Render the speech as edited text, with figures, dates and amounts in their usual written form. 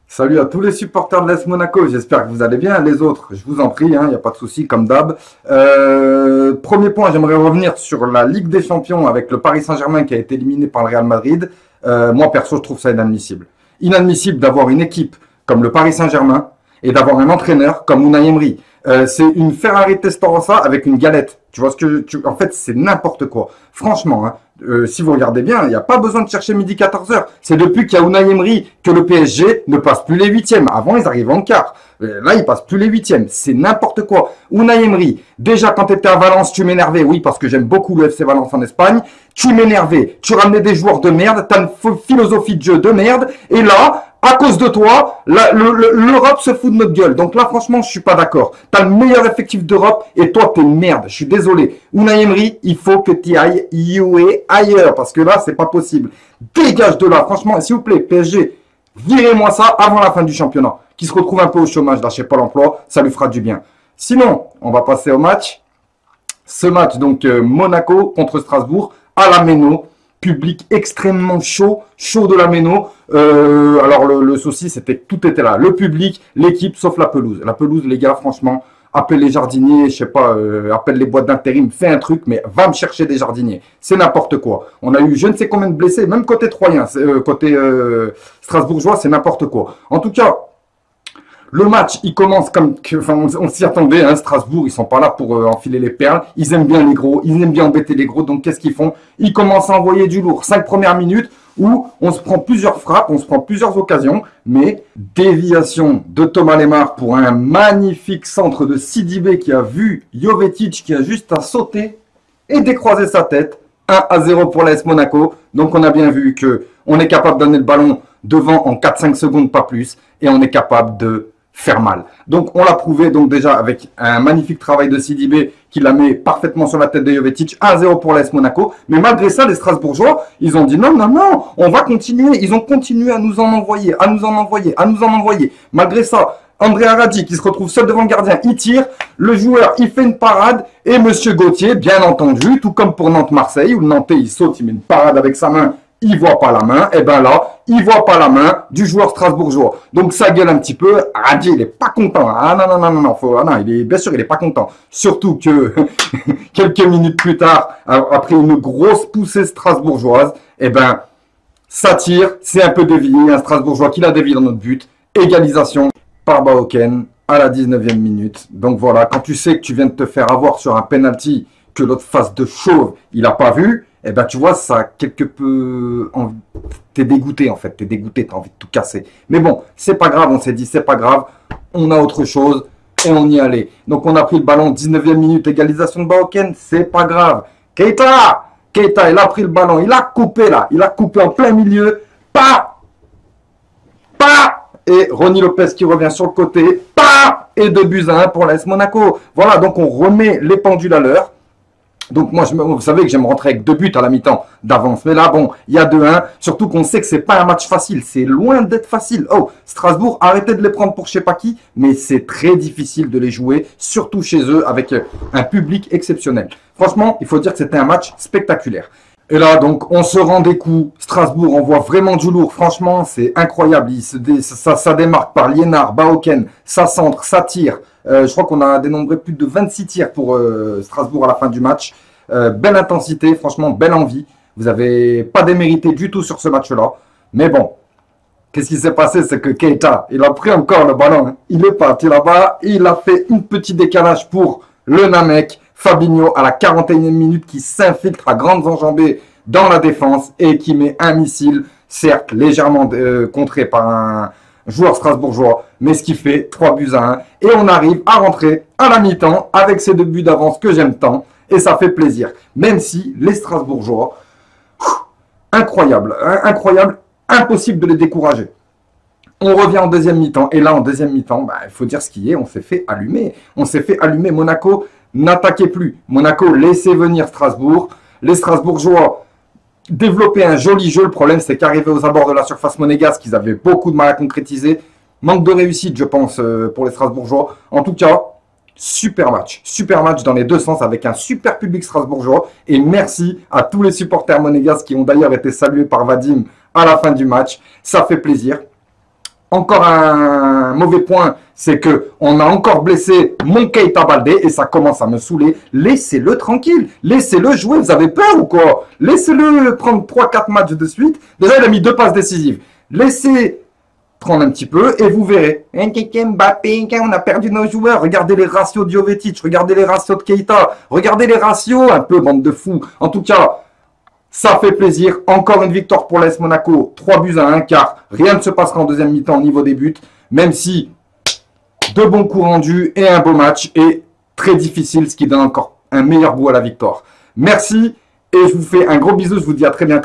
Salut à tous les supporters de l'AS Monaco, j'espère que vous allez bien. Les autres, je vous en prie, il n'y a pas de souci, comme d'hab. Premier point, j'aimerais revenir sur la Ligue des Champions avec le Paris Saint-Germain qui a été éliminé par le Real Madrid. Moi, perso, je trouve ça inadmissible. Inadmissible d'avoir une équipe comme le Paris Saint-Germain et d'avoir un entraîneur comme Unai Emery. C'est une Ferrari Testarossa avec une galette. Tu vois ce que en fait, c'est n'importe quoi. Franchement, si vous regardez bien, il n'y a pas besoin de chercher midi 14h. C'est depuis qu'il y a Unai Emery que le PSG ne passe plus les huitièmes. Avant, ils arrivaient en quart. Là, ils passent plus les huitièmes. C'est n'importe quoi. Unai Emery, déjà quand tu étais à Valence, tu m'énervais. Oui, parce que j'aime beaucoup le FC Valence en Espagne. Tu m'énervais. Tu ramenais des joueurs de merde. Tu as une philosophie de jeu de merde. Et là, à cause de toi, l'Europe se fout de notre gueule. Donc là, franchement, je suis pas d'accord. Tu as le meilleur effectif d'Europe et toi, t'es merde. Je suis désolé. Unai Emery, il faut que tu ailles ailleurs parce que là, c'est pas possible. Dégage de là. Franchement, s'il vous plaît, PSG, virez-moi ça avant la fin du championnat. Qui se retrouve un peu au chômage là chez Pôle emploi, ça lui fera du bien. Sinon, on va passer au match. Ce match, donc Monaco contre Strasbourg à la Méno. Public extrêmement chaud de la Méno. Alors le souci, c'était que tout était là. Le public, l'équipe, sauf la pelouse. La pelouse, les gars, franchement, appelle les jardiniers, je sais pas, appelle les boîtes d'intérim, fais un truc, mais va me chercher des jardiniers. C'est n'importe quoi. On a eu je ne sais combien de blessés, même côté Troyen, côté Strasbourgeois, c'est n'importe quoi. En tout cas, le match, il commence comme que, enfin, on s'y attendait, hein, Strasbourg, ils sont pas là pour enfiler les perles. Ils aiment bien les gros, ils aiment bien embêter les gros. Donc, qu'est-ce qu'ils font? Ils commencent à envoyer du lourd. 5 premières minutes où on se prend plusieurs frappes, on se prend plusieurs occasions, mais déviation de Thomas Lemar pour un magnifique centre de Sidibé qui a vu Jovetic qui a juste à sauter et décroiser sa tête. 1-0 pour l'AS Monaco. Donc, on a bien vu que on est capable de donner le ballon devant en 4-5 secondes, pas plus, et on est capable de faire mal. Donc, on l'a prouvé donc déjà avec un magnifique travail de Sidibé qui la met parfaitement sur la tête de Jovetic. 1-0 pour l'AS Monaco. Mais malgré ça, les Strasbourgeois, ils ont dit non, non, non, on va continuer. Ils ont continué à nous en envoyer, à nous en envoyer, à nous en envoyer. Malgré ça, André Aradi qui se retrouve seul devant le gardien, il tire. Le joueur, il fait une parade. Et Monsieur Gauthier, bien entendu, tout comme pour Nantes-Marseille, où le Nantais, il saute, il met une parade avec sa main. Il voit pas la main, et ben là, il voit pas la main du joueur strasbourgeois. Donc ça gueule un petit peu. Radi, il est pas content. Ah non, non, non, non, non, non, bien sûr, il est pas content. Surtout que quelques minutes plus tard, après une grosse poussée strasbourgeoise, et ben, ça tire, c'est un peu dévié, un Strasbourgeois qui l'a dévié dans notre but. Égalisation par Baoken à la 19e minute. Donc voilà, quand tu sais que tu viens de te faire avoir sur un penalty, que l'autre face de chauve, il a pas vu, eh ben, tu vois, ça quelque peu, t'es dégoûté, en fait, t'es dégoûté, t'as envie de tout casser. Mais bon, c'est pas grave, on s'est dit, c'est pas grave, on a autre chose, et on y allait. Donc, on a pris le ballon, 19e minute, égalisation de Baoken, c'est pas grave. Keita, il a pris le ballon, il a coupé là, il a coupé en plein milieu, et Ronny Lopez qui revient sur le côté, et 2-1 pour l'AS Monaco. Voilà, donc on remet les pendules à l'heure. Donc moi, vous savez que j'aime rentrer avec 2 buts à la mi-temps d'avance. Mais là, bon, il y a 2-1. Surtout qu'on sait que c'est pas un match facile. C'est loin d'être facile. Oh, Strasbourg, arrêtez de les prendre pour je sais pas qui. Mais c'est très difficile de les jouer, surtout chez eux, avec un public exceptionnel. Franchement, il faut dire que c'était un match spectaculaire. Et là, donc, on se rend des coups. Strasbourg envoie vraiment du lourd. Franchement, c'est incroyable. Ça démarque par Liénard, Baoken, ça centre, ça tire. Je crois qu'on a dénombré plus de 26 tirs pour Strasbourg à la fin du match. Belle intensité, franchement, belle envie. Vous n'avez pas démérité du tout sur ce match-là. Mais bon, qu'est-ce qui s'est passé? C'est que Keita, il a pris encore le ballon. Hein. Il est parti là-bas. Il a fait un petit décalage pour le Namek. Fabinho à la 41e minute qui s'infiltre à grandes enjambées dans la défense et qui met un missile, certes légèrement contré par un joueur strasbourgeois, mais ce qui fait 3-1. Et on arrive à rentrer à la mi-temps avec ces 2 buts d'avance que j'aime tant. Et ça fait plaisir. Même si les Strasbourgeois, incroyable, incroyable, impossible de les décourager. On revient en deuxième mi-temps. Et là, en deuxième mi-temps, bah, il faut dire ce qui est, on s'est fait allumer. On s'est fait allumer. Monaco n'attaquait plus. Monaco laissait venir Strasbourg. Les Strasbourgeois développaient un joli jeu. Le problème, c'est qu'arrivé aux abords de la surface monégasque, ils avaient beaucoup de mal à concrétiser. Manque de réussite, je pense, pour les Strasbourgeois. En tout cas, super match dans les deux sens avec un super public strasbourgeois. Et merci à tous les supporters monégasques qui ont d'ailleurs été salués par Vadim à la fin du match. Ça fait plaisir. Encore un mauvais point, c'est que on a encore blessé mon Keita Baldé et ça commence à me saouler. Laissez-le tranquille, laissez-le jouer. Vous avez peur ou quoi? Laissez-le prendre 3-4 matchs de suite. Déjà, il a mis 2 passes décisives. Laissez prendre un petit peu et vous verrez. Mbappé, on a perdu nos joueurs. Regardez les ratios de Jovetic, regardez les ratios de Keita, regardez les ratios, un peu bande de fous. En tout cas, ça fait plaisir. Encore une victoire pour l'AS Monaco. 3-1, car rien ne se passera en deuxième mi-temps au niveau des buts. Même si 2 bons coups rendus et un beau match est très difficile, ce qui donne encore un meilleur goût à la victoire. Merci et je vous fais un gros bisou. Je vous dis à très bientôt.